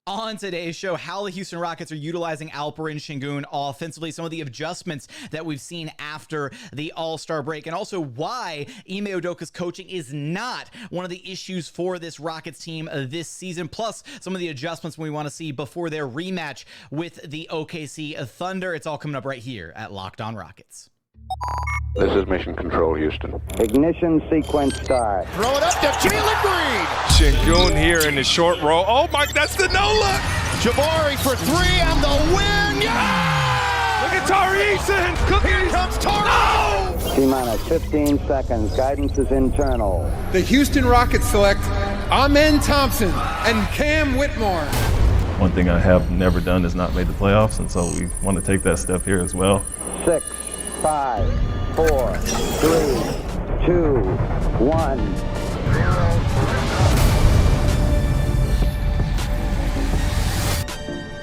On today's show, how the Houston Rockets are utilizing Alperen Sengun offensively, some of the adjustments that we've seen after the All-Star break, and also why Ime Udoka's coaching is not one of the issues for this Rockets team this season, plus some of the adjustments we want to see before their rematch with the OKC Thunder. It's all coming up right here at Locked On Rockets. This is Mission Control, Houston. Ignition sequence start. Throw it up to Jalen Green. Sengun here in the short row. Oh my, that's the no look. Jabari for three and the win. Yeah! Look at Tari, Eason. Here comes Tari. No! T-minus 15 seconds. Guidance is internal. The Houston Rockets select Thompson and Cam Whitmore. One thing I have never done is not made the playoffs, and so we want to take that step here as well. 6, 5, 4, 3, 2, 1.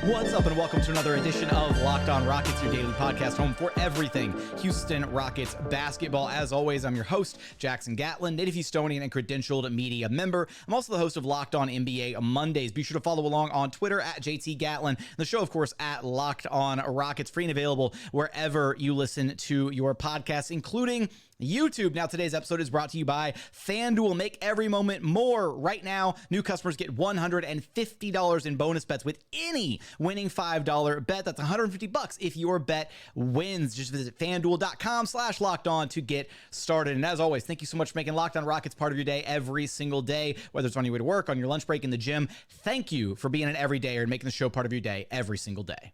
What's up, and welcome to another edition of Locked On Rockets, your daily podcast home for everything Houston Rockets basketball. As always, I'm your host, Jackson Gatlin, native Houstonian and credentialed media member. I'm also the host of Locked On NBA Mondays. Be sure to follow along on Twitter at JT Gatlin. The show, of course, at Locked On Rockets, free and available wherever you listen to your podcasts, including YouTube. Now, today's episode is brought to you by FanDuel. Make every moment more. Right now, new customers get $150 in bonus bets with any winning $5 bet. That's $150 if your bet wins. Just visit FanDuel.com/lockedon to get started. And as always, thank you so much for making Locked On Rockets part of your day every single day, whether it's on your way to work, on your lunch break, in the gym. Thank you for being an everydayer and making the show part of your day every single day.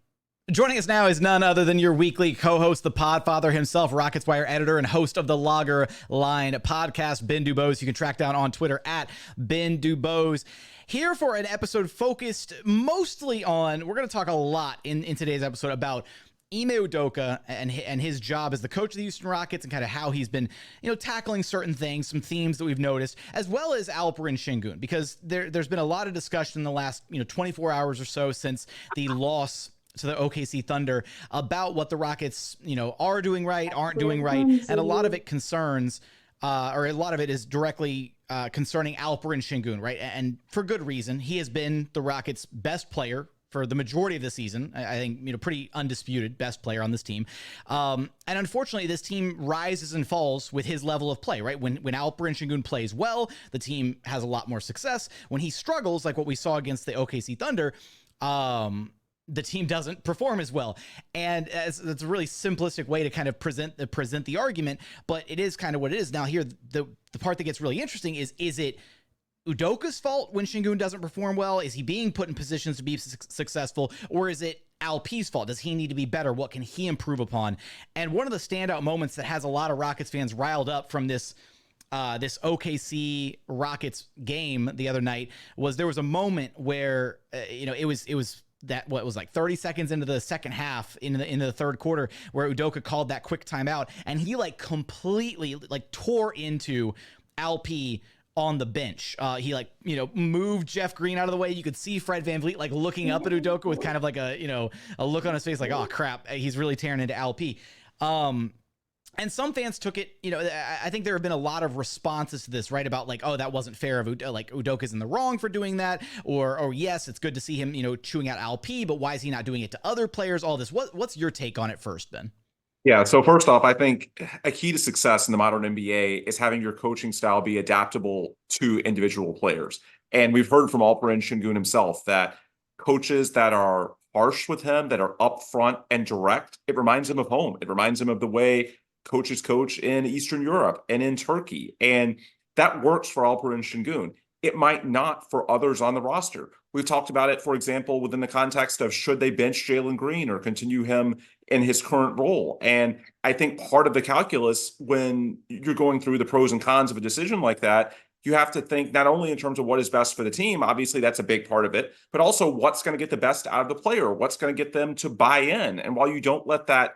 Joining us now is none other than your weekly co-host, the Podfather himself, Rockets Wire editor and host of the Logger Line podcast, Ben DuBose. You can track down on Twitter at Ben DuBose. Here for an episode focused mostly on, we're going to talk a lot in today's episode about Ime Udoka and his job as the coach of the Houston Rockets and kind of how he's been, tackling certain things, some themes that we've noticed, as well as Alperen Sengun, because there's been a lot of discussion in the last 24 hours or so since the loss to the OKC Thunder about what the Rockets, are doing right, aren't doing right. And a lot of it concerns, or a lot of it is directly concerning Alperen Sengun, right? And for good reason. He has been the Rockets' best player for the majority of the season. I think, pretty undisputed best player on this team. And unfortunately, this team rises and falls with his level of play, right? When Alperen Sengun plays well, the team has a lot more success. When he struggles, like what we saw against the OKC Thunder, the team doesn't perform as well. And it's a really simplistic way to kind of present the argument, but it is kind of what it is. Now here, the part that gets really interesting is it Udoka's fault when Sengun doesn't perform well? Is he being put in positions to be successful? Or is it Alp's fault? Does he need to be better? What can he improve upon? And one of the standout moments that has a lot of Rockets fans riled up from this OKC Rockets game the other night was there was a moment where, it was that what was like 30 seconds into the second half into the third quarter where Udoka called that quick timeout and he completely tore into Alp on the bench. He moved Jeff Green out of the way. You could see Fred VanVleet looking up at Udoka with kind of a look on his face oh crap, he's really tearing into Alp. And some fans took it, I think there have been a lot of responses to this, right? About oh, that wasn't fair of Udoka's in the wrong for doing that. Or yes, it's good to see him, chewing out Alp, but why is he not doing it to other players? All this. What's your take on it first, Ben? Yeah, so first off, I think a key to success in the modern NBA is having your coaching style be adaptable to individual players. And we've heard from Alperen Sengun himself that coaches that are harsh with him, that are upfront and direct, it reminds him of home. It reminds him of the way coaches coach in Eastern Europe and in Turkey. And that works for Alperen Sengun. It might not for others on the roster. We've talked about it, for example, within the context of should they bench Jalen Green or continue him in his current role. And I think part of the calculus when you're going through the pros and cons of a decision like that, you have to think not only in terms of what is best for the team, obviously that's a big part of it, but also what's going to get the best out of the player, what's going to get them to buy in. And while you don't let that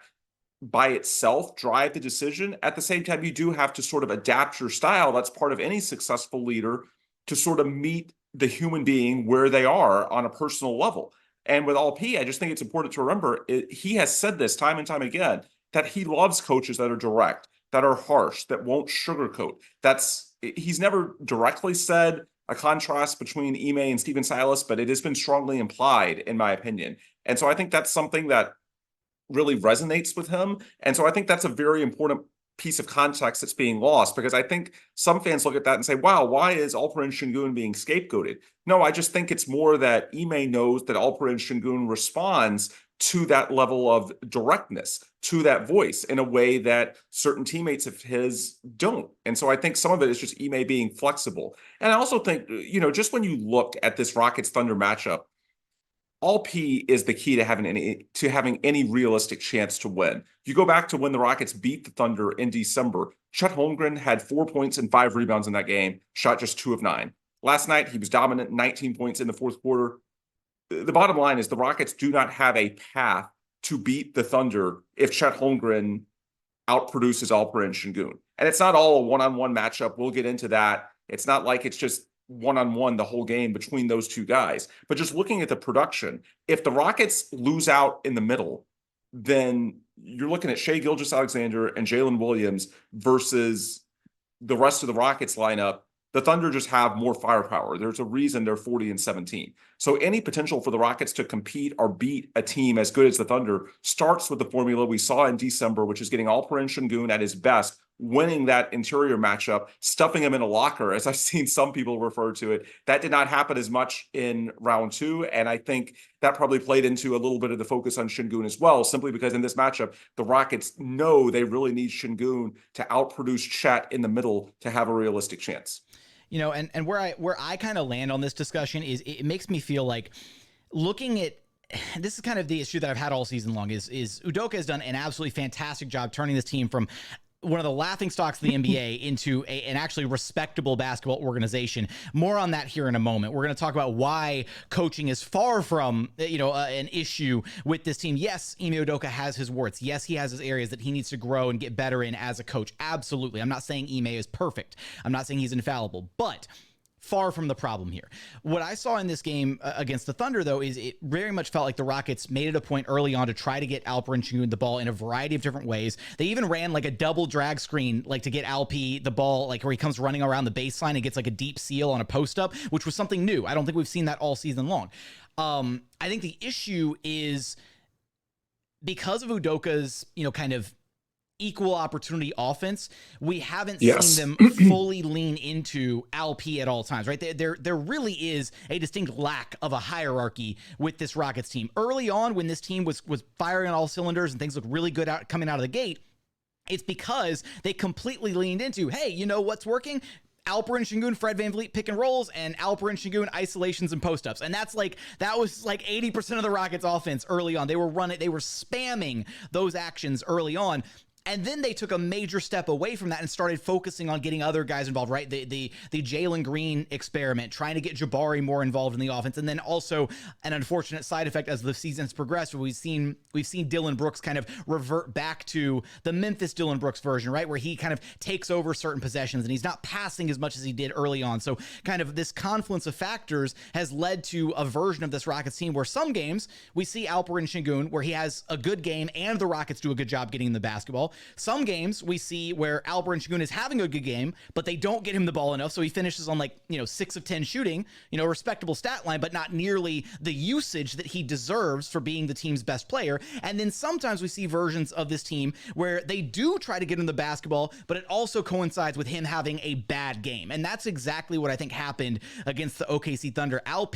by itself drive the decision, at the same time, you do have to sort of adapt your style. That's part of any successful leader to sort of meet the human being where they are on a personal level. And with Alp, I just think it's important to remember, he has said this time and time again, that he loves coaches that are direct, that are harsh, that won't sugarcoat. He's never directly said a contrast between Ime and Stephen Silas, but it has been strongly implied, in my opinion. And so I think that's something that really resonates with him. And so I think that's a very important piece of context that's being lost, because I think some fans look at that and say, wow, why is Alperen Sengun being scapegoated? No, I just think it's more that Ime knows that Alperen Sengun responds to that level of directness, to that voice in a way that certain teammates of his don't. And so I think some of it is just Ime being flexible. And I also think, just when you look at this Rockets Thunder matchup, all P is the key to having any realistic chance to win. You go back to when the Rockets beat the Thunder in December. Chet Holmgren had 4 points and 5 rebounds in that game, shot just 2 of 9. Last night, he was dominant, 19 points in the fourth quarter. The bottom line is the Rockets do not have a path to beat the Thunder if Chet Holmgren outproduces Alperen Sengun. And it's not all a one-on-one matchup. We'll get into that. It's not like it's just one-on-one the whole game between those two guys. But just looking at the production, if the Rockets lose out in the middle, then you're looking at Shai Gilgeous-Alexander and Jalen Williams versus the rest of the Rockets lineup. The Thunder just have more firepower. There's a reason they're 40-17. So any potential for the Rockets to compete or beat a team as good as the Thunder starts with the formula we saw in December, which is getting Alperen Sengun at his best, winning that interior matchup, stuffing him in a locker, as I've seen some people refer to it. That did not happen as much in round 2, and I think that probably played into a little bit of the focus on Sengun as well, simply because in this matchup, the Rockets know they really need Sengun to outproduce Chet in the middle to have a realistic chance. And where I kind of land on this discussion is it makes me feel like looking at this is kind of the issue that I've had all season long is Udoka has done an absolutely fantastic job turning this team from one of the laughing stocks of the NBA into an actually respectable basketball organization. More on that here in a moment. We're going to talk about why coaching is far from, an issue with this team. Yes, Ime Udoka has his warts. Yes, he has his areas that he needs to grow and get better in as a coach. Absolutely. I'm not saying Ime is perfect. I'm not saying he's infallible, but far from the problem here. What I saw in this game against the Thunder, though, is it very much felt like the Rockets made it a point early on to try to get Alperen Sengun the ball in a variety of different ways. They even ran like a double drag screen, like to get Alp the ball, like where he comes running around the baseline and gets like a deep seal on a post up, which was something new. I don't think we've seen that all season long. I think the issue is because of Udoka's, kind of equal opportunity offense, we haven't seen them fully lean into Alp at all times, right? There really is a distinct lack of a hierarchy with this Rockets team. Early on, when this team was firing on all cylinders and things looked really good coming out of the gate, it's because they completely leaned into, hey, you know what's working? Alperen Sengun, Fred VanVleet pick and rolls, and Alperen Sengun isolations and post-ups. And that was like 80% of the Rockets offense early on. They were spamming those actions early on. And then they took a major step away from that and started focusing on getting other guys involved, right? The Jalen Green experiment, trying to get Jabari more involved in the offense. And then also an unfortunate side effect as the season's progressed, we've seen Dillon Brooks kind of revert back to the Memphis Dillon Brooks version, right? Where he kind of takes over certain possessions and he's not passing as much as he did early on. So kind of this confluence of factors has led to a version of this Rockets team where some games we see Alperen Sengun where he has a good game and the Rockets do a good job getting the basketball. Some games we see where Alperen Sengun is having a good game, but they don't get him the ball enough. So he finishes on 6 of 10 shooting, respectable stat line, but not nearly the usage that he deserves for being the team's best player. And then sometimes we see versions of this team where they do try to get him the basketball, but it also coincides with him having a bad game. And that's exactly what I think happened against the OKC Thunder. Alp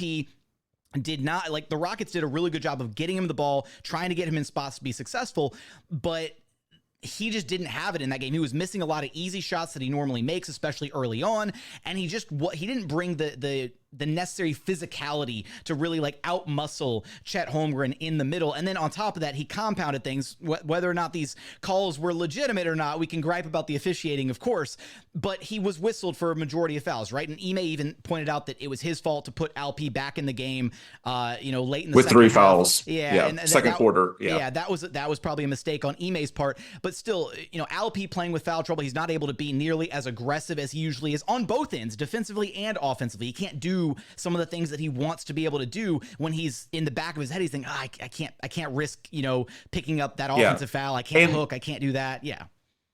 did not, the Rockets did a really good job of getting him the ball, trying to get him in spots to be successful, but he just didn't have it in that game. He was missing a lot of easy shots that he normally makes, especially early on. And he didn't bring the necessary physicality to really out-muscle Chet Holmgren in the middle. And then on top of that, he compounded things. Whether or not these calls were legitimate or not, we can gripe about the officiating, of course, but he was whistled for a majority of fouls, right? And Ime even pointed out that it was his fault to put Alp back in the game, late in the with second 3 half. fouls. Yeah. And second quarter. Yeah. That was probably a mistake on Ime's part, but still, Alp playing with foul trouble, he's not able to be nearly as aggressive as he usually is on both ends, defensively and offensively. He can't do some of the things that he wants to be able to do when he's in the back of his head. He's thinking, I can't risk, picking up that offensive foul. I can't hook. I can't do that. Yeah.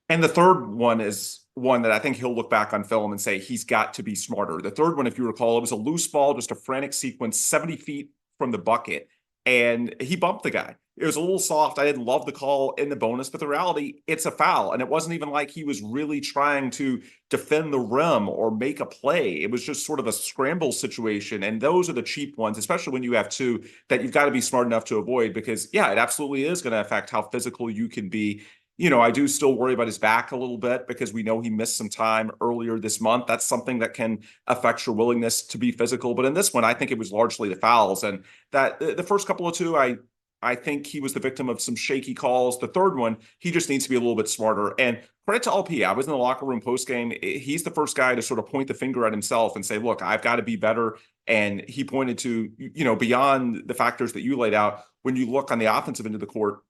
And the third one is one that I think he'll look back on film and say he's got to be smarter. The third one, if you recall, it was a loose ball, just a frantic sequence, 70 feet from the bucket, and he bumped the guy. It was a little soft. I didn't love the call in the bonus, but the reality, it's a foul. And it wasn't even like he was really trying to defend the rim or make a play. It was just sort of a scramble situation. And those are the cheap ones, especially when you have two, that you've got to be smart enough to avoid, because yeah, it absolutely is going to affect how physical you can be. You know, I do still worry about his back a little bit because we know he missed some time earlier this month. That's something that can affect your willingness to be physical. But in this one, I think it was largely the fouls. And that the first couple of two, I think he was the victim of some shaky calls. The third one, he just needs to be a little bit smarter. And credit to LP. I was in the locker room post-game. He's the first guy to sort of point the finger at himself and say, look, I've got to be better. And he pointed to, you know, beyond the factors that you laid out, when you look on the offensive end of the court,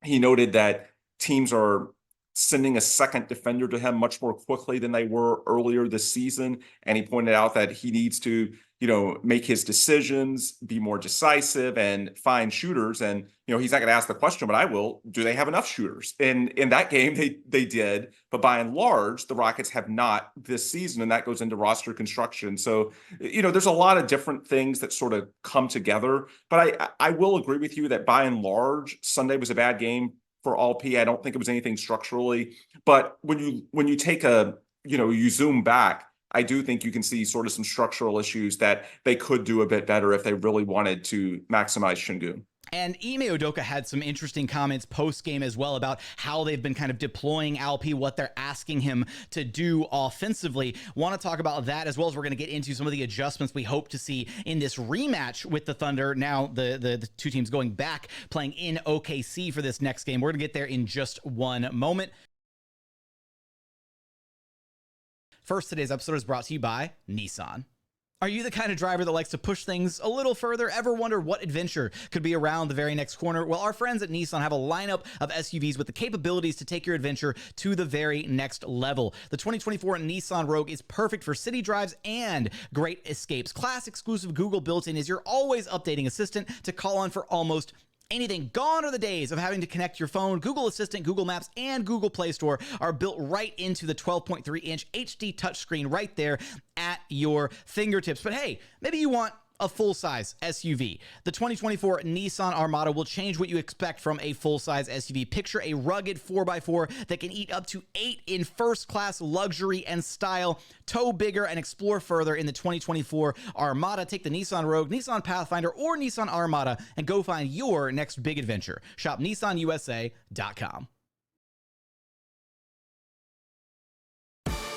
he noted that teams are sending a second defender to him much more quickly than they were earlier this season. And he pointed out that he needs to, you know, make his decisions, be more decisive, and find shooters. And, you know, he's not going to ask the question, but I will. Do they have enough shooters? And in that game, they did. But by and large, the Rockets have not this season, and that goes into roster construction. So, you know, there's a lot of different things that sort of come together. But I will agree with you that by and large, Sunday was a bad game for All-P. I don't think it was anything structurally. But when you take you zoom back, I do think you can see sort of some structural issues that they could do a bit better if they really wanted to maximize Sengun. And Ime Udoka had some interesting comments post-game as well about how they've been kind of deploying Alp, what they're asking him to do offensively. Want to talk about that, as well as we're going to get into some of the adjustments we hope to see in this rematch with the Thunder. Now the two teams going back, playing in OKC for this next game. We're going to get there in just one moment. First, today's episode is brought to you by Nissan. Are you the kind of driver that likes to push things a little further? Ever wonder what adventure could be around the very next corner? Well, our friends at Nissan have a lineup of SUVs with the capabilities to take your adventure to the very next level. The 2024 Nissan Rogue is perfect for city drives and great escapes. Class exclusive Google built-in is your always updating assistant to call on for almost anything. Gone are the days of having to connect your phone. Google Assistant, Google Maps, and Google Play Store are built right into the 12.3-inch HD touchscreen right there at your fingertips. But hey, maybe you want a full-size SUV. The 2024 Nissan Armada will change what you expect from a full-size SUV. Picture a rugged 4x4 that can eat up to 8 in first-class luxury and style. Tow bigger and explore further in the 2024 Armada. Take the Nissan Rogue, Nissan Pathfinder, or Nissan Armada and go find your next big adventure. Shop nissanusa.com.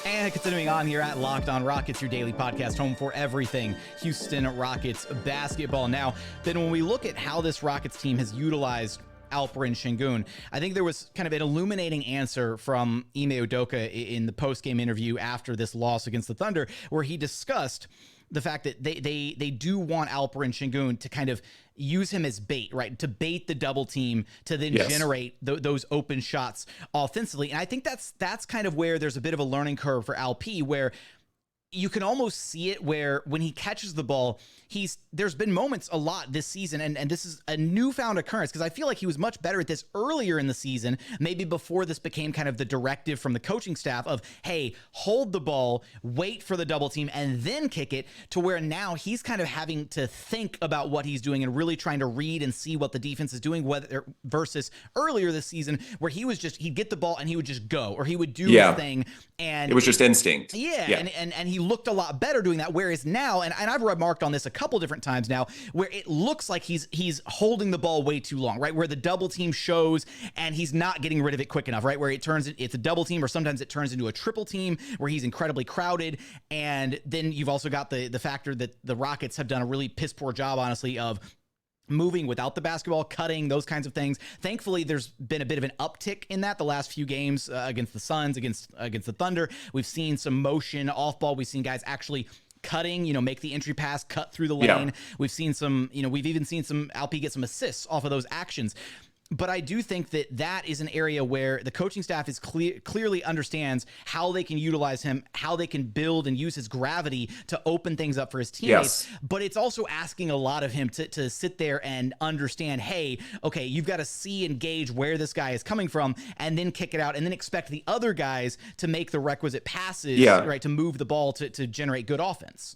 And continuing on here at Locked On Rockets, your daily podcast home for everything Houston Rockets basketball. Now, then when we look at how this Rockets team has utilized Alperen Sengun, I think there was kind of an illuminating answer from Ime Udoka in the post-game interview after this loss against the Thunder, where he discussed the fact that they do want Alperen Sengun to kind of use him as bait, right? To bait the double team to then generate those open shots offensively. And I think that's kind of where there's a bit of a learning curve for LP, where you can almost see it where when he catches the ball, there's been moments a lot this season, and this is a newfound occurrence because I feel like he was much better at this earlier in the season, maybe before this became kind of the directive from the coaching staff of, hey, hold the ball, wait for the double team, and then kick it, to where now he's kind of having to think about what he's doing and really trying to read and see what the defense is doing, whether versus earlier this season where he'd get the ball and he would just go, or he would do his thing. And it was just instinct. And he looked a lot better doing that. Whereas now, and I've remarked on this a couple different times now, where it looks like he's holding the ball way too long, right? Where the double team shows and he's not getting rid of it quick enough, right? Where it's a double team, or sometimes it turns into a triple team where he's incredibly crowded. And then you've also got the factor that the Rockets have done a really piss poor job, honestly, of moving without the basketball, cutting, those kinds of things. Thankfully, there's been a bit of an uptick in that the last few games against the Suns, against the Thunder. We've seen some motion off ball. We've seen guys actually cutting, make the entry pass, cut through the lane. We've seen some, we've even seen some Alp get some assists off of those actions. But I do think that that is an area where the coaching staff is clearly understands how they can utilize him, how they can build and use his gravity to open things up for his teammates. Yes. But it's also asking a lot of him to sit there and understand, hey, okay, you've got to see and gauge where this guy is coming from and then kick it out and then expect the other guys to make the requisite passes, right, to move the ball to generate good offense.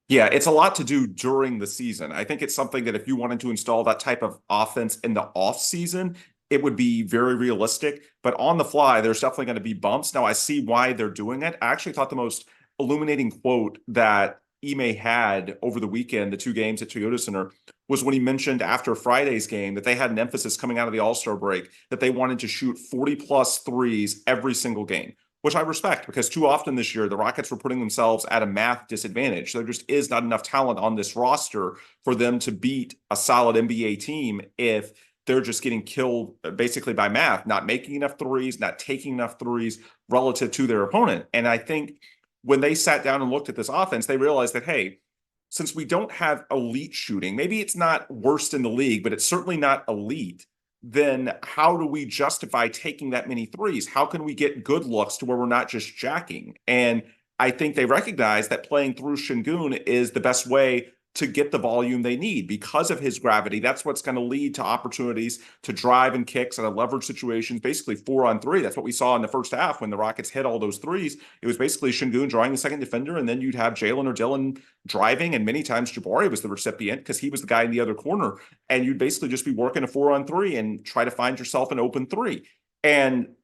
Yeah, it's a lot to do during the season. I think it's something that if you wanted to install that type of offense in the off season, it would be very realistic. But on the fly, there's definitely going to be bumps. Now, I see why they're doing it. I actually thought the most illuminating quote that Ime had over the weekend, the 2 games at Toyota Center, was when he mentioned after Friday's game that they had an emphasis coming out of the All-Star break that they wanted to shoot 40-plus threes every single game, which I respect, because too often this year, the Rockets were putting themselves at a math disadvantage. There just is not enough talent on this roster for them to beat a solid NBA team if they're just getting killed basically by math, not making enough threes, not taking enough threes relative to their opponent. And I think when they sat down and looked at this offense, they realized that, hey, since we don't have elite shooting, maybe it's not worst in the league, but it's certainly not elite, then how do we justify taking that many threes? How can we get good looks to where we're not just jacking? And I think they recognize that playing through Sengun is the best way to get the volume they need because of his gravity. That's what's going to lead to opportunities to drive and kicks and leverage situations, basically 4-on-3. That's what we saw in the first half when the Rockets hit all those threes. It was basically Sengun drawing the second defender, and then you'd have Jalen or Dillon driving, and many times Jabari was the recipient because he was the guy in the other corner. And you'd basically just be working a 4-on-3 and try to find yourself an open 3. And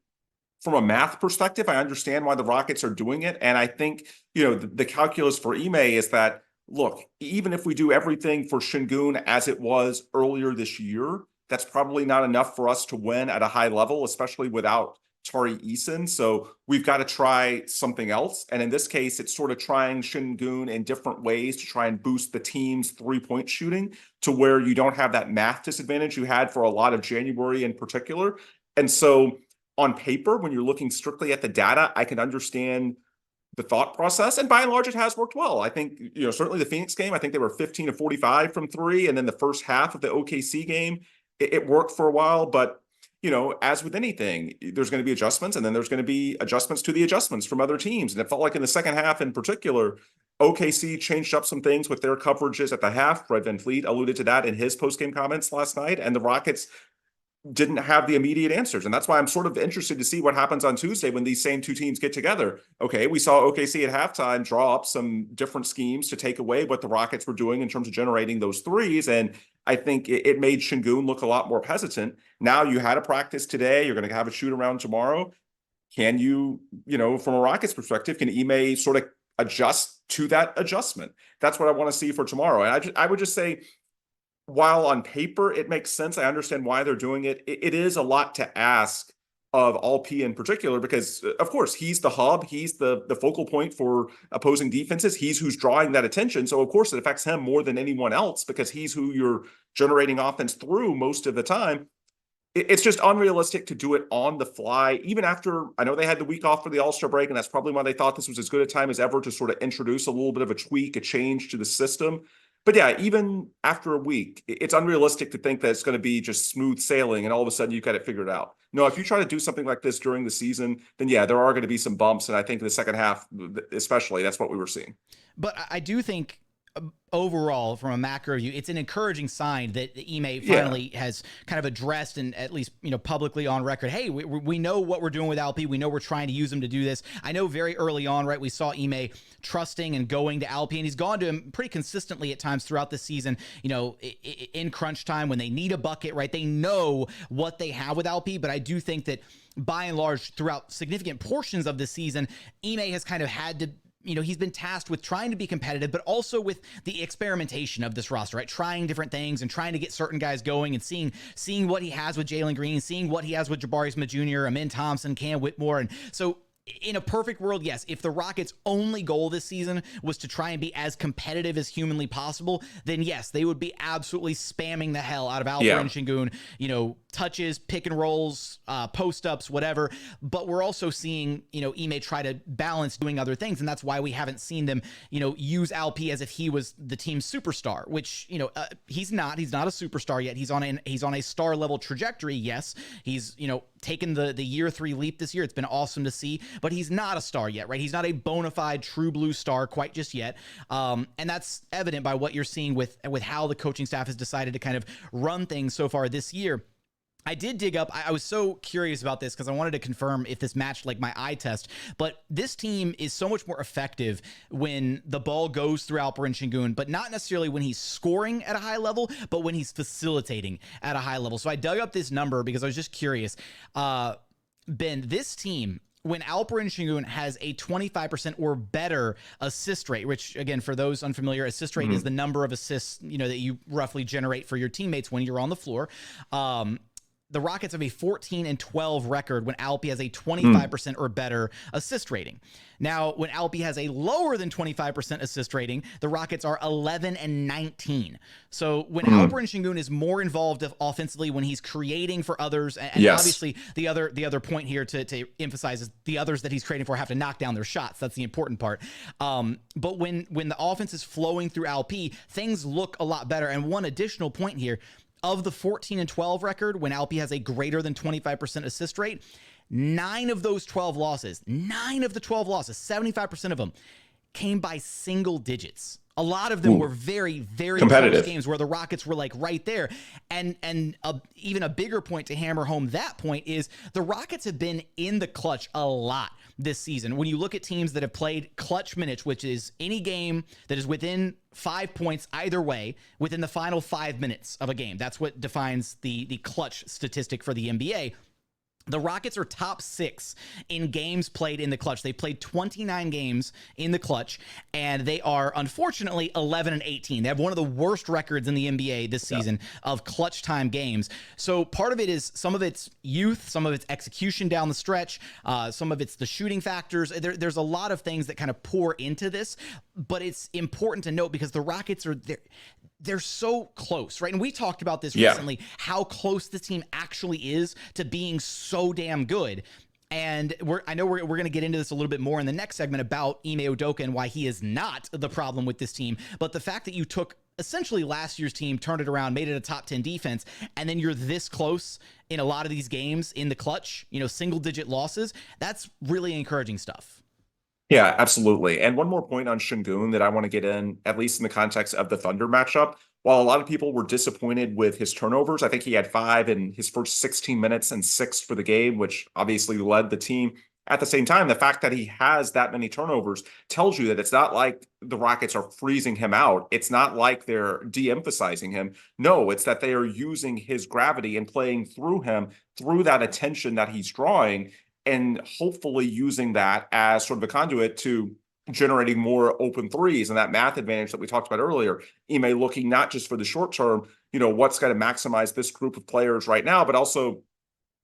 from a math perspective, I understand why the Rockets are doing it. And I think, the calculus for Ime is that, look, even if we do everything for Sengun as it was earlier this year, that's probably not enough for us to win at a high level, especially without Tari Eason. So we've got to try something else. And in this case, it's sort of trying Sengun in different ways to try and boost the team's 3-point shooting to where you don't have that math disadvantage you had for a lot of January in particular. And so on paper, when you're looking strictly at the data, I can understand the thought process, and by and large, it has worked well. I think, certainly the Phoenix game, I think they were 15 of 45 from 3, and then the first half of the OKC game, it worked for a while. But, as with anything, there's going to be adjustments, and then there's going to be adjustments to the adjustments from other teams. And it felt like in the second half in particular, OKC changed up some things with their coverages at the half. Fred VanVleet alluded to that in his postgame comments last night, and the Rockets didn't have the immediate answers. And that's why I'm sort of interested to see what happens on Tuesday when these same 2 teams get together. Okay, we saw OKC at halftime draw up some different schemes to take away what the Rockets were doing in terms of generating those threes. And I think it made Sengun look a lot more hesitant. Now you had a practice today. You're going to have a shoot around tomorrow. Can you, from a Rockets perspective, can Ime sort of adjust to that adjustment? That's what I want to see for tomorrow. And I would just say, while on paper it makes sense, I understand why they're doing it. It is a lot to ask of Alp in particular, because of course he's the hub, he's the focal point for opposing defenses, he's who's drawing that attention. So of course it affects him more than anyone else because he's who you're generating offense through most of the time. It's just unrealistic to do it on the fly, even after, I know they had the week off for the All-Star break, and that's probably why they thought this was as good a time as ever to sort of introduce a little bit of a tweak, a change to the system. But yeah, even after a week, it's unrealistic to think that it's going to be just smooth sailing and all of a sudden you've got it figured out. No, if you try to do something like this during the season, then yeah, there are going to be some bumps. And I think in the second half, especially, that's what we were seeing. But I do think overall, from a macro view, it's an encouraging sign that Ime finally has kind of addressed, and at least, publicly on record, hey, we know what we're doing with Alp. We know we're trying to use him to do this. I know very early on, right, we saw Ime trusting and going to Alp, and he's gone to him pretty consistently at times throughout the season, in crunch time when they need a bucket, right? They know what they have with Alp, but I do think that by and large, throughout significant portions of the season, Ime has kind of had to, he's been tasked with trying to be competitive, but also with the experimentation of this roster, right? Trying different things and trying to get certain guys going and seeing what he has with Jalen Green, seeing what he has with Jabari Smith Jr., Thompson, Whitmore. And so in a perfect world, yes, if the Rockets' only goal this season was to try and be as competitive as humanly possible, then yes, they would be absolutely spamming the hell out of Alperen Sengun, touches, pick and rolls, post-ups, whatever. But we're also seeing, Ime try to balance doing other things, and that's why we haven't seen them, use Alp as if he was the team's superstar, which, he's not. He's not a superstar yet. He's on a star level trajectory, yes. He's, taken the year 3 leap this year. It's been awesome to see, but he's not a star yet, right? He's not a bona fide true blue star quite just yet. And that's evident by what you're seeing with how the coaching staff has decided to kind of run things so far this year. I did dig up, I was so curious about this because I wanted to confirm if this matched like my eye test, but this team is so much more effective when the ball goes through Alperen Sengun, but not necessarily when he's scoring at a high level, but when he's facilitating at a high level. So I dug up this number because I was just curious. Ben, this team, when Alperen Sengun has a 25% or better assist rate, which again, for those unfamiliar, assist rate is the number of assists, that you roughly generate for your teammates when you're on the floor. The Rockets have a 14-12 record when Alpi has a 25% or better assist rating. Now, when Alpi has a lower than 25% assist rating, the Rockets are 11-19. So when Alperen Sengun is more involved offensively, when he's creating for others, and obviously the other point here to emphasize is the others that he's creating for have to knock down their shots. That's the important part. But when the offense is flowing through Alpi, things look a lot better. And one additional point here, of the 14-12 record, when Alpi has a greater than 25% assist rate, 9 of those 12 losses, 75% of them came by single digits. A lot of them were very, very competitive games where the Rockets were like right there. And even a bigger point to hammer home that point is the Rockets have been in the clutch a lot this season. When you look at teams that have played clutch minutes, which is any game that is within 5 points either way within the final 5 minutes of a game. That's what defines the clutch statistic for the NBA. The Rockets are top 6 in games played in the clutch. They played 29 games in the clutch, and they are, unfortunately, 11-18. They have one of the worst records in the NBA this season of clutch time games. So part of it is some of it's youth, some of it's execution down the stretch, some of it's the shooting factors. There's a lot of things that kind of pour into this, but it's important to note because the Rockets are there. They're so close, right? And we talked about this recently, how close this team actually is to being so damn good. And I know we're going to get into this a little bit more in the next segment about Ime Udoka and why he is not the problem with this team. But the fact that you took essentially last year's team, turned it around, made it a top 10 defense, and then you're this close in a lot of these games in the clutch, single digit losses, that's really encouraging stuff. Yeah, absolutely. And one more point on Sengun that I want to get in, at least in the context of the Thunder matchup. While a lot of people were disappointed with his turnovers, I think he had 5 in his first 16 minutes and 6 for the game, which obviously led the team. At the same time, the fact that he has that many turnovers tells you that it's not like the Rockets are freezing him out. It's not like they're de-emphasizing him. No, it's that they are using his gravity and playing through him, through that attention that he's drawing, and hopefully using that as sort of a conduit to generating more open threes and that math advantage that we talked about earlier. Ime looking not just for the short term, what's going to maximize this group of players right now, but also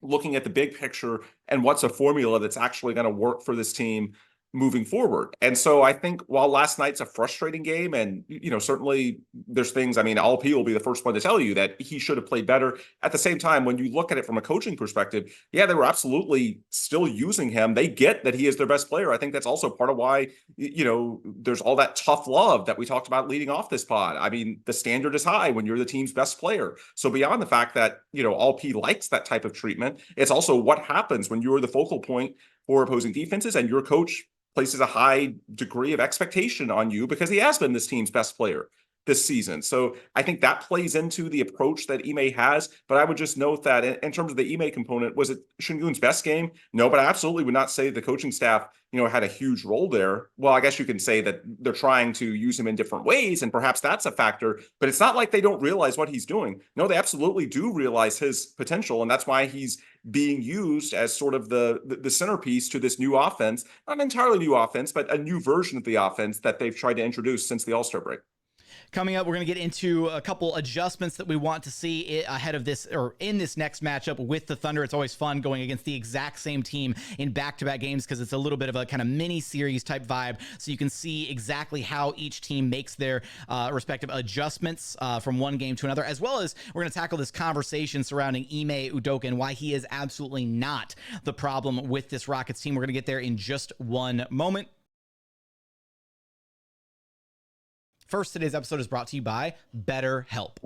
looking at the big picture and what's a formula that's actually going to work for this team moving forward. And so I think while last night's a frustrating game, and certainly there's things, LP will be the first one to tell you that he should have played better. At the same time, when you look at it from a coaching perspective, they were absolutely still using him. They get that he is their best player. I think that's also part of why, there's all that tough love that we talked about leading off this pod. The standard is high when you're the team's best player. So beyond the fact that, LP likes that type of treatment, it's also what happens when you're the focal point for opposing defenses and your coach places a high degree of expectation on you because he has been this team's best player this season. So I think that plays into the approach that Ime has. But I would just note that in terms of the Ime component, was it Sengun's best game? No, but I absolutely would not say the coaching staff, had a huge role there. Well, I guess you can say that they're trying to use him in different ways, and perhaps that's a factor, but it's not like they don't realize what he's doing. No, they absolutely do realize his potential, and that's why he's being used as sort of the centerpiece to this new offense, not an entirely new offense, but a new version of the offense that they've tried to introduce since the All-Star break. Coming up, we're going to get into a couple adjustments that we want to see ahead of this or in this next matchup with the Thunder. It's always fun going against the exact same team in back-to-back games because it's a little bit of a kind of mini-series type vibe, so you can see exactly how each team makes their respective adjustments from one game to another, as well as we're going to tackle this conversation surrounding Ime Udoka and why he is absolutely not the problem with this Rockets team. We're going to get there in just one moment. First, today's episode is brought to you by BetterHelp.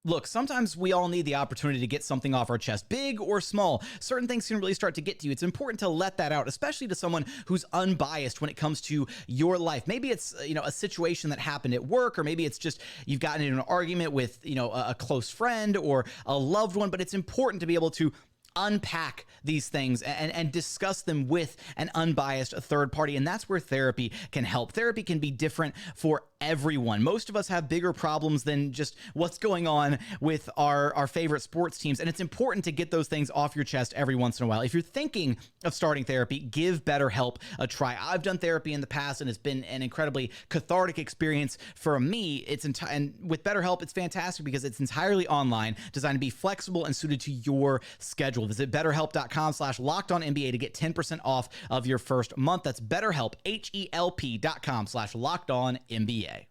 Look, sometimes we all need the opportunity to get something off our chest, big or small. Certain things can really start to get to you. It's important to let that out, especially to someone who's unbiased when it comes to your life. Maybe it's, a situation that happened at work, or maybe it's just you've gotten in an argument with, a close friend or a loved one, but it's important to be able to unpack these things and discuss them with an unbiased third party. And that's where therapy can help. Therapy can be different for everyone. Most of us have bigger problems than just what's going on with our favorite sports teams. And it's important to get those things off your chest every once in a while. If you're thinking of starting therapy, give BetterHelp a try. I've done therapy in the past and it's been an incredibly cathartic experience for me. And with BetterHelp, it's fantastic because it's entirely online, designed to be flexible and suited to your schedule. Visit BetterHelp.com/LockedOnNBA to get 10% off of your first month. That's BetterHelp, HELP.com/LockedOnNBA.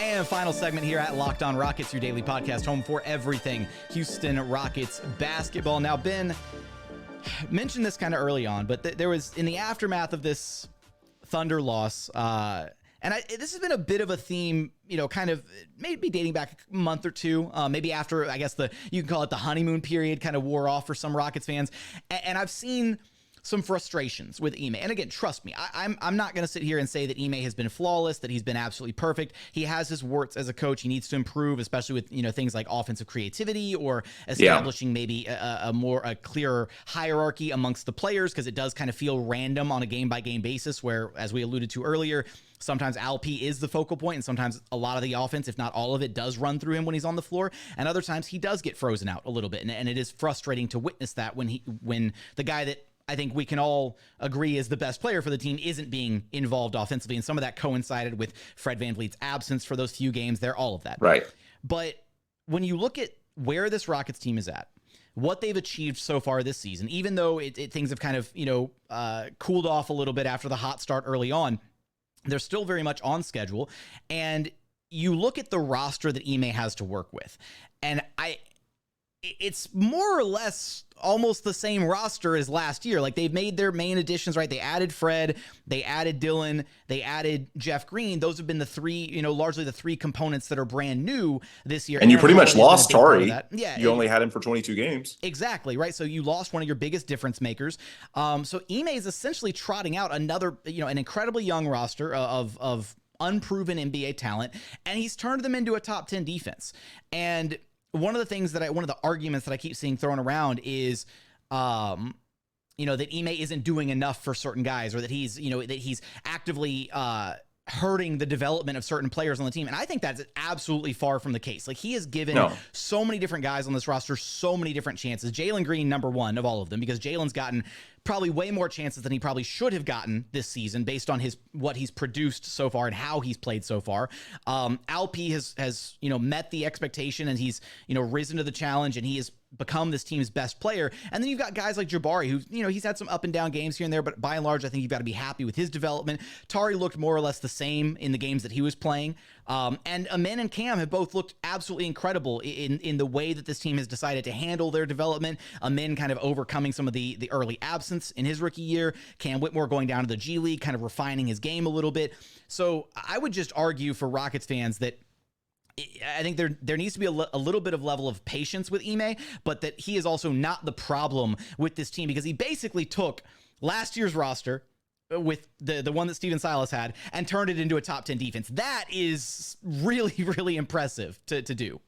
And final segment here at Locked On Rockets, your daily podcast, home for everything Houston Rockets basketball. Now, Ben mentioned this kind of early on, but there was, in the aftermath of this Thunder loss, this has been a bit of a theme, kind of maybe dating back a month or two, maybe after, I guess you can call it the honeymoon period kind of wore off for some Rockets fans. And I've seen some frustrations with Ime. And again, trust me, I'm not going to sit here and say that Ime has been flawless, that he's been absolutely perfect. He has his warts as a coach. He needs to improve, especially with, things like offensive creativity or establishing maybe a clearer hierarchy amongst the players, because it does kind of feel random on a game-by-game basis where, as we alluded to earlier, sometimes Alp is the focal point, and sometimes a lot of the offense, if not all of it, does run through him when he's on the floor. And other times he does get frozen out a little bit. And it is frustrating to witness that when the guy that I think we can all agree is the best player for the team isn't being involved offensively. And some of that coincided with Fred VanVleet's absence for those few games there, all of that. Right. But when you look at where this Rockets team is at, what they've achieved so far this season, even though things have kind of, cooled off a little bit after the hot start early on, they're still very much on schedule. And you look at the roster that Ime has to work with, and it's more or less almost the same roster as last year. Like, they've made their main additions, right? They added Fred, they added Dillon, they added Jeff Green. Those have been the three, largely the three components that are brand new this year. And you pretty much lost Tari. Yeah, you only had him for 22 games. Exactly, right? So you lost one of your biggest difference makers. So Ime is essentially trotting out another, an incredibly young roster of unproven NBA talent, and he's turned them into a top 10 defense. And one of the arguments that I keep seeing thrown around is, that Ime isn't doing enough for certain guys, or that he's actively hurting the development of certain players on the team. And I think that's absolutely far from the case. Like, he has given so many different guys on this roster so many different chances. Jalen Green, number one of all of them, because Jalen's gotten probably way more chances than he probably should have gotten this season based on what he's produced so far and how he's played so far. Alp has met the expectation, and he's risen to the challenge, and he has become this team's best player. And then you've got guys like Jabari, who he's had some up and down games here and there, but by and large, I think you've got to be happy with his development. Tari looked more or less the same in the games that he was playing. And Amin and Cam have both looked absolutely incredible in the way that this team has decided to handle their development. Amin kind of overcoming some of the early absence in his rookie year. Cam Whitmore going down to the G League, kind of refining his game a little bit. So I would just argue for Rockets fans that I think there needs to be a little bit of level of patience with Ime, but that he is also not the problem with this team, because he basically took last year's roster with the one that Steven Silas had and turned it into a top 10 defense. That is really, really impressive to do.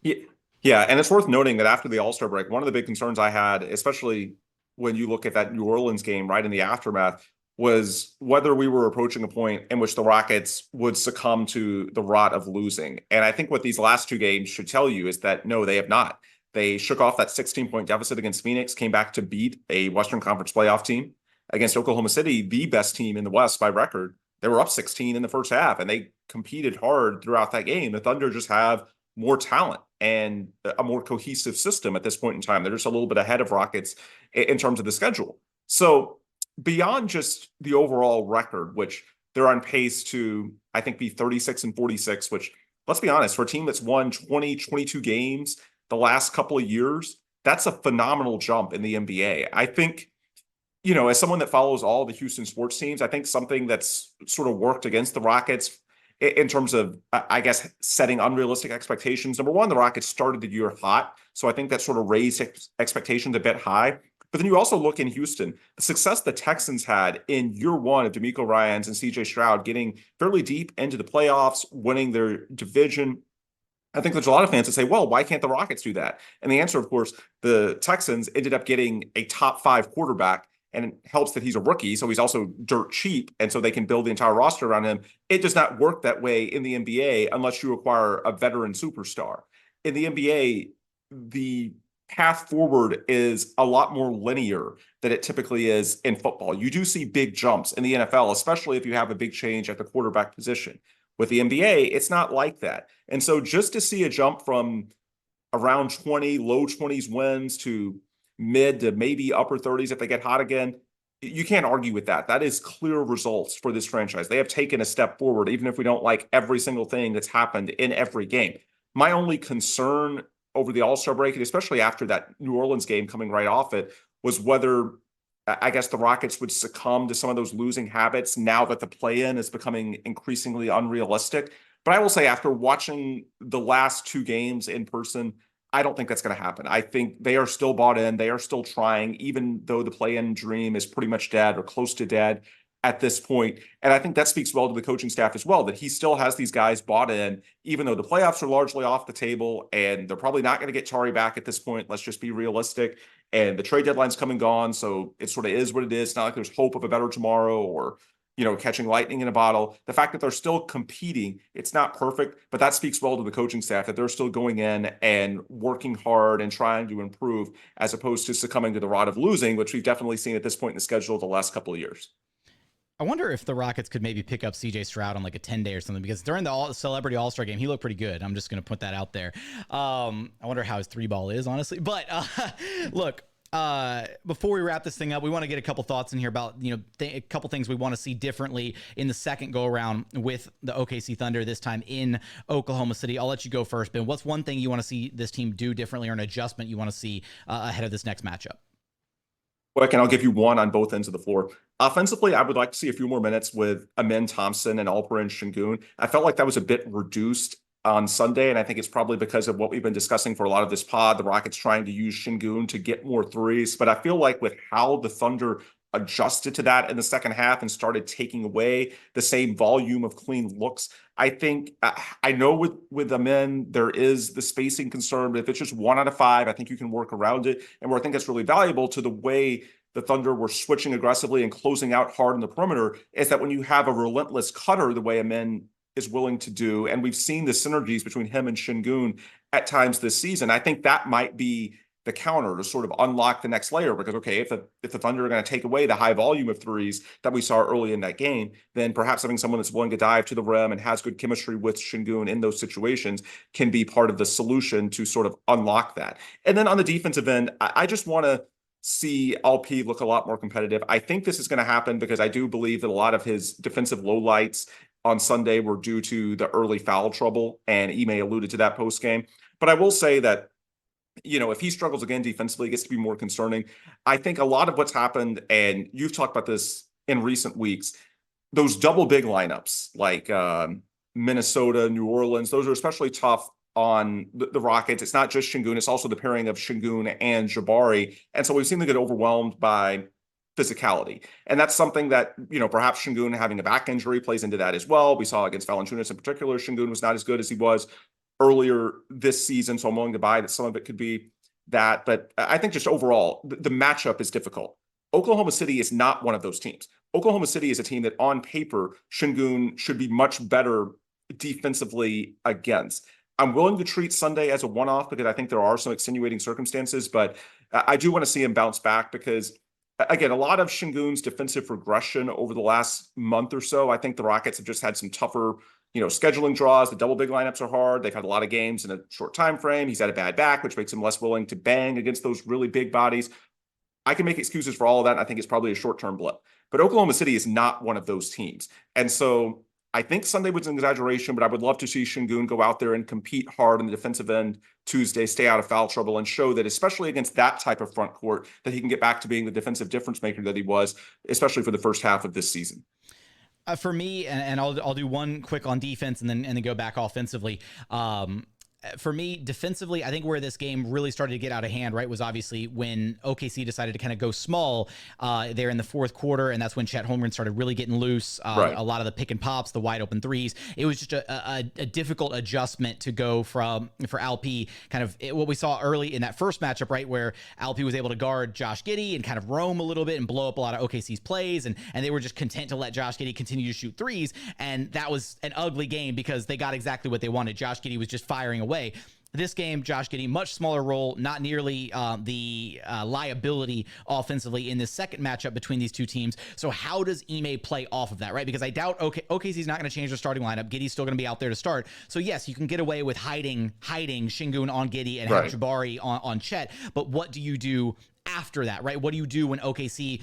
Yeah, and it's worth noting that after the All-Star break, one of the big concerns I had, especially when you look at that New Orleans game right in the aftermath, was whether we were approaching a point in which the Rockets would succumb to the rot of losing. And I think what these last two games should tell you is that, no, they have not. They shook off that 16-point deficit against Phoenix, came back to beat a Western Conference playoff team against Oklahoma City, the best team in the West by record. They were up 16 in the first half, and they competed hard throughout that game. The Thunder just have more talent and a more cohesive system at this point in time. They're just a little bit ahead of Rockets in terms of the schedule. So beyond just the overall record, which they're on pace to, I think, be 36-46, which, let's be honest, for a team that's won 22 games the last couple of years, that's a phenomenal jump in the NBA. I think, as someone that follows all the Houston sports teams, I think something that's sort of worked against the Rockets in terms of, I guess, setting unrealistic expectations. Number one, the Rockets started the year hot, so I think that sort of raised expectations a bit high. But then you also look in Houston, the success the Texans had in year one of D'Amico Ryans and CJ Stroud getting fairly deep into the playoffs, winning their division. I think there's a lot of fans that say, well, why can't the Rockets do that? And the answer, of course, the Texans ended up getting a top 5 quarterback, and it helps that he's a rookie, so he's also dirt cheap, and so they can build the entire roster around him. It does not work that way in the NBA unless you acquire a veteran superstar. In the NBA, the path forward is a lot more linear than it typically is in football. You do see big jumps in the NFL, especially if you have a big change at the quarterback position. With the NBA, it's not like that. And so just to see a jump from around 20, low 20s wins to mid to maybe upper 30s if they get hot again, you can't argue with that. That is clear results for this franchise. They have taken a step forward, even if we don't like every single thing that's happened in every game. My only concern over the All-Star break, and especially after that New Orleans game coming right off it, was whether, I guess, the Rockets would succumb to some of those losing habits now that the play-in is becoming increasingly unrealistic. But I will say, after watching the last 2 games in person, I don't think that's going to happen. I think they are still bought in. They are still trying, even though the play-in dream is pretty much dead or close to dead at this point. And I think that speaks well to the coaching staff as well, that he still has these guys bought in, even though the playoffs are largely off the table, and they're probably not going to get Tari back at this point. Let's just be realistic. And the trade deadline's come and gone, so it sort of is what it is. It's not like there's hope of a better tomorrow or, catching lightning in a bottle. The fact that they're still competing, it's not perfect, but that speaks well to the coaching staff, that they're still going in and working hard and trying to improve, as opposed to succumbing to the rot of losing, which we've definitely seen at this point in the schedule the last couple of years. I wonder if the Rockets could maybe pick up CJ Stroud on like a 10-day or something, because during the Celebrity All-Star game, he looked pretty good. I'm just going to put that out there. I wonder how his 3-ball is, honestly. But look, before we wrap this thing up, we want to get a couple thoughts in here about, a couple things we want to see differently in the second go around with the OKC Thunder, this time in Oklahoma City. I'll let you go first, Ben. What's one thing you want to see this team do differently, or an adjustment you want to see ahead of this next matchup? Quick, and I'll give you one on both ends of the floor. Offensively, I would like to see a few more minutes with Ime Thompson and Alperen Sengun. I felt like that was a bit reduced on Sunday, and I think it's probably because of what we've been discussing for a lot of this pod, the Rockets trying to use Sengun to get more threes. But I feel like with how the Thunder adjusted to that in the second half and started taking away the same volume of clean looks, I think, I know with Ime, there is the spacing concern, but if it's just 1 out of 5, I think you can work around it. And where I think that's really valuable to the way the Thunder were switching aggressively and closing out hard in the perimeter is that when you have a relentless cutter the way Ime is willing to do, and we've seen the synergies between him and Sengun at times this season, I think that might be the counter to sort of unlock the next layer. Because, okay, if the Thunder are going to take away the high volume of threes that we saw early in that game, then perhaps having someone that's willing to dive to the rim and has good chemistry with Sengun in those situations can be part of the solution to sort of unlock that. And then on the defensive end, I just want to see LP look a lot more competitive. I think this is going to happen because I do believe that a lot of his defensive lowlights on Sunday were due to the early foul trouble, and Ime alluded to that post game. But I will say that, if he struggles again defensively, it gets to be more concerning. I think a lot of what's happened, and you've talked about this in recent weeks, those double big lineups like Minnesota, New Orleans, those are especially tough on the Rockets. It's not just Sengun, it's also the pairing of Sengun and Jabari. And so we've seen them get overwhelmed by physicality. And that's something that, perhaps Sengun having a back injury plays into that as well. We saw against Valanciunas in particular, Sengun was not as good as he was earlier this season. So I'm willing to buy that some of it could be that. But I think just overall, the matchup is difficult. Oklahoma City is not one of those teams. Oklahoma City is a team that on paper, Sengun should be much better defensively against. I'm willing to treat Sunday as a one-off because I think there are some extenuating circumstances, but I do want to see him bounce back because again, a lot of Sengun's defensive regression over the last month or so. I think the Rockets have just had some tougher, scheduling draws. The double big lineups are hard. They've had a lot of games in a short time frame. He's had a bad back, which makes him less willing to bang against those really big bodies. I can make excuses for all of that. I think it's probably a short-term blip. But Oklahoma City is not one of those teams. And so I think Sunday was an exaggeration, but I would love to see Sengun go out there and compete hard on the defensive end Tuesday, stay out of foul trouble, and show that, especially against that type of front court, that he can get back to being the defensive difference maker that he was, especially for the first half of this season. For me, and I'll do one quick on defense and then go back offensively. For me, defensively, I think where this game really started to get out of hand, right, was obviously when OKC decided to kind of go small there in the fourth quarter, and that's when Chet Holmgren started really getting loose. Right. A lot of the pick and pops, the wide open threes. It was just a difficult adjustment to go for Alp, kind of what we saw early in that first matchup, right, where Alp was able to guard Josh Giddey and kind of roam a little bit and blow up a lot of OKC's plays, and they were just content to let Josh Giddey continue to shoot threes, and that was an ugly game because they got exactly what they wanted. Josh Giddey was just firing away. This game, Josh Giddey, much smaller role, not nearly the liability offensively in this second matchup between these two teams. So how does Ime play off of that, right? Because I doubt OKC's not going to change their starting lineup. Giddey's still going to be out there to start. So yes, you can get away with hiding Sengun on Giddey and have Jabari on Chet. But what do you do after that, right? What do you do when OKC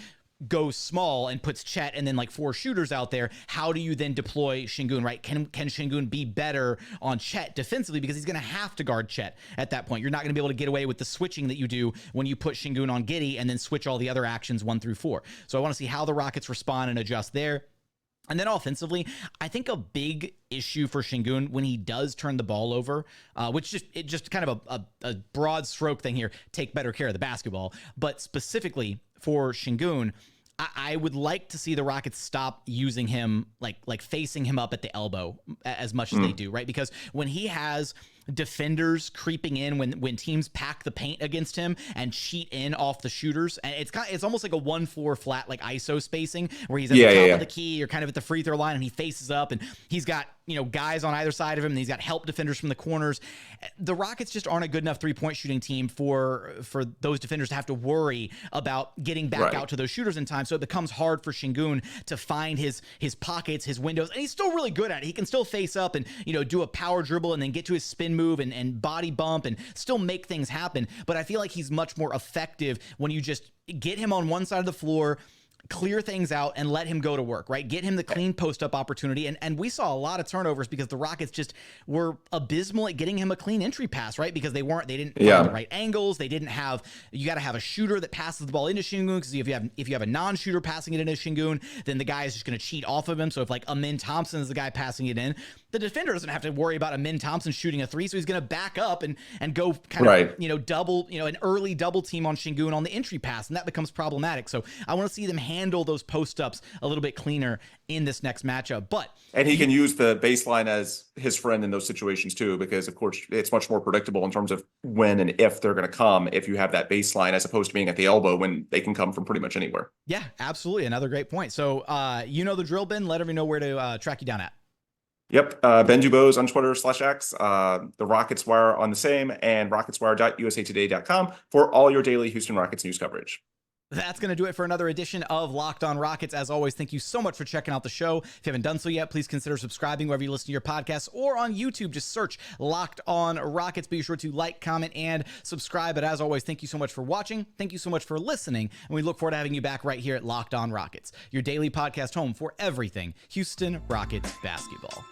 goes small and puts Chet and then like four shooters out there? How do you then deploy Sengun, right? Can Sengun be better on Chet defensively? Because he's going to have to guard Chet at that point. You're not going to be able to get away with the switching that you do when you put Sengun on Giddey and then switch all the other actions 1 through 4. So I want to see how the Rockets respond and adjust there. And then offensively, I think a big issue for Sengun when he does turn the ball over, which just kind of a broad stroke thing here, take better care of the basketball. But specifically for Sengun, I would like to see the Rockets stop using him, like facing him up at the elbow as much as they do, right? Because when he has defenders creeping in, when teams pack the paint against him and cheat in off the shooters, and it's almost like a 1-4 flat like ISO spacing where he's at the top of the key, you're kind of at the free throw line, and he faces up, and he's got guys on either side of him, and he's got help defenders from the corners. The Rockets just aren't a good enough three-point shooting team for those defenders to have to worry about getting back out to those shooters in time. So it becomes hard for Sengun to find his pockets, his windows, and he's still really good at it. He can still face up and do a power dribble and then get to his spin move and body bump and still make things happen. But I feel like he's much more effective when you just get him on one side of the floor, clear things out, and let him go to work, right? Get him the clean post-up opportunity. And we saw a lot of turnovers because the Rockets just were abysmal at getting him a clean entry pass, right? Because they didn't have the right angles. They didn't have, you got to have a shooter that passes the ball into Sengun, because if you have a non-shooter passing it into Sengun, then the guy is just going to cheat off of him. So if like Amin Thompson is the guy passing it in, the defender doesn't have to worry about Amin Thompson shooting a three. So he's going to back up and go kind of, double, an early double team on Sengun on the entry pass. And that becomes problematic. So I want to see them handle those post-ups a little bit cleaner in this next matchup. And he can use the baseline as his friend in those situations too, because of course it's much more predictable in terms of when and if they're going to come if you have that baseline, as opposed to being at the elbow when they can come from pretty much anywhere. Yeah, absolutely. Another great point. So the drill, Ben. Let everyone know where to track you down at. Yep. Ben DuBose on Twitter /X, the Rockets Wire on the same, and rocketswire.usatoday.com for all your daily Houston Rockets news coverage. That's going to do it for another edition of Locked On Rockets. As always, thank you so much for checking out the show. If you haven't done so yet, please consider subscribing wherever you listen to your podcasts, or on YouTube. Just search Locked On Rockets. Be sure to like, comment, and subscribe. But as always, thank you so much for watching. Thank you so much for listening. And we look forward to having you back right here at Locked On Rockets, your daily podcast home for everything Houston Rockets basketball.